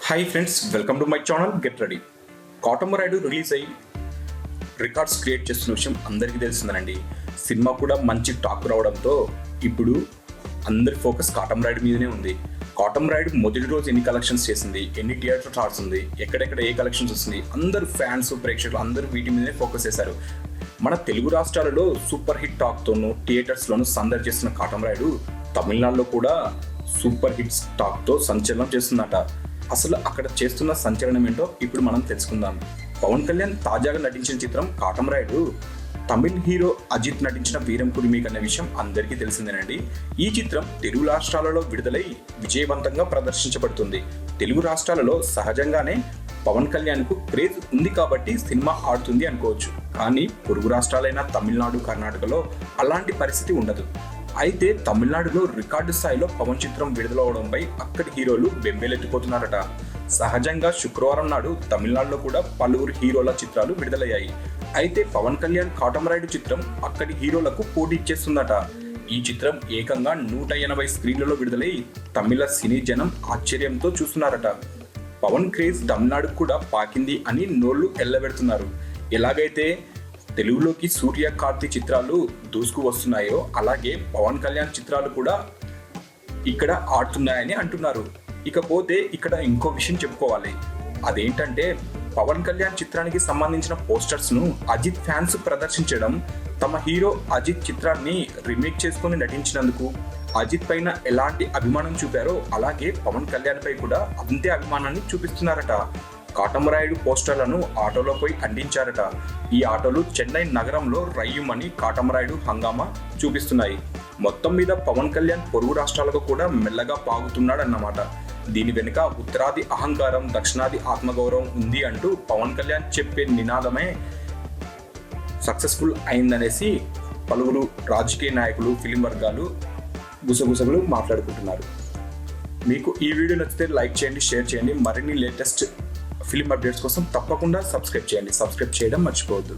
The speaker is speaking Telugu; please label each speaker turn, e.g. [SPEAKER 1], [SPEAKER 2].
[SPEAKER 1] Hi friends, welcome to my channel get ready. Katamarayudu release అయ్యి రికార్డ్స్ క్రియేట్ చేస్తున్న విషయం అందరికీ తెలిసిందేనండి. సినిమా కూడా మంచి టాక్ రావడంతో ఇప్పుడు అందరి ఫోకస్ కాటమరాయుడు మీదనే ఉంది. కాటమరాయుడు మొదటి రోజు ఎన్ని కలెక్షన్స్ చేసింది, ఎన్ని థియేటర్ ఆడుతుంది, ఎక్కడెక్కడ ఏ కలెక్షన్స్ వస్తుంది, అందరు ఫ్యాన్స్ ప్రేక్షకులు అందరూ వీటి మీదనే ఫోకస్ చేశారు. మన తెలుగు రాష్ట్రాలలో సూపర్ హిట్ టాక్తోనూ థియేటర్స్లోనూ సందడి చేస్తున్న కాటమరాయుడు తమిళనాడులో కూడా సూపర్ హిట్స్ టాక్తో సంచలనం చేస్తుందట. అసలు అక్కడ చేస్తున్న సంచలనం ఏంటో ఇప్పుడు మనం తెలుసుకుందాం. పవన్ కళ్యాణ్ తాజాగా నటించిన చిత్రం కాటమరాయుడు తమిళ్ హీరో అజిత్ నటించిన వీరంకుడి మీక్ అనే విషయం అందరికీ తెలిసిందేనండి. ఈ చిత్రం తెలుగు రాష్ట్రాలలో విడుదలై విజయవంతంగా ప్రదర్శించబడుతుంది. తెలుగు రాష్ట్రాలలో సహజంగానే పవన్ కళ్యాణ్కు క్రేజ్ ఉంది కాబట్టి సినిమా ఆడుతుంది అనుకోవచ్చు. కానీ పొరుగు రాష్ట్రాలైన తమిళనాడు, కర్ణాటకలో అలాంటి పరిస్థితి ఉండదు. అయితే తమిళనాడులో రికార్డు స్థాయిలో పవన్ చిత్రం విడుదలవడంపై అక్కడి హీరోలు బెంబేలెత్తిపోతున్నారట. సహజంగా శుక్రవారం నాడు తమిళనాడులో కూడా పలువురు హీరోల చిత్రాలు విడుదలయ్యాయి. అయితే పవన్ కళ్యాణ్ కాటమరాయుడు చిత్రం అక్కడి హీరోలకు పోటీ ఇచ్చేస్తుందట. ఈ చిత్రం ఏకంగా 180 స్క్రీన్లలో విడుదలై తమిళ సినీ జనం ఆశ్చర్యంతో చూస్తున్నారట. పవన్ క్రేజ్ తమిళనాడుకు కూడా పాకింది అని నోళ్లు ఎల్లబెడుతున్నారు. ఎలాగైతే తెలుగులోకి సూర్య, కార్తీ చిత్రాలు దూసుకు వస్తున్నాయో అలాగే పవన్ కళ్యాణ్ చిత్రాలు కూడా ఇక్కడ ఆడుతున్నాయని అంటున్నారు. ఇకపోతే ఇక్కడ ఇంకో విషయం చెప్పుకోవాలి. అదేంటంటే పవన్ కళ్యాణ్ చిత్రానికి సంబంధించిన పోస్టర్స్ ను అజిత్ ఫ్యాన్స్ ప్రదర్శించడం, తమ హీరో అజిత్ చిత్రాన్ని రీమేక్ చేసుకుని నటించినందుకు అజిత్ పైన ఎలాంటి అభిమానం చూపారో అలాగే పవన్ కళ్యాణ్ పై కూడా అంతే అభిమానాన్ని చూపిస్తున్నారట. కాటమరాయుడు పోస్టర్లను ఆటోలో పోయి అంటించారట. ఈ ఆటోలు చెన్నై నగరంలో రయ్యుమని కాటమరాయుడు హంగామా చూపిస్తున్నాయి. మొత్తం మీద పవన్ కళ్యాణ్ పొరుగు రాష్ట్రాలకు కూడా మెల్లగా పాగుతున్నాడన్నమాట. దీని వెనుక ఉత్తరాది అహంకారం, దక్షిణాది ఆత్మగౌరవం ఉంది అంటూ పవన్ కళ్యాణ్ చెప్పే నినాదమే సక్సెస్ఫుల్ అయిందనేసి పలువురు రాజకీయ నాయకులు, ఫిలిం వర్గాలు గుసగుసలు మాట్లాడుకుంటున్నారు. మీకు ఈ వీడియో నచ్చితే లైక్ చేయండి, షేర్ చేయండి. మరిన్ని లేటెస్ట్ ఫిలిం అప్డేట్స్ కోసం తప్పకుండా సబ్స్క్రైబ్ చేయండి. సబ్స్క్రైబ్ చేయడం మర్చిపోవద్దు.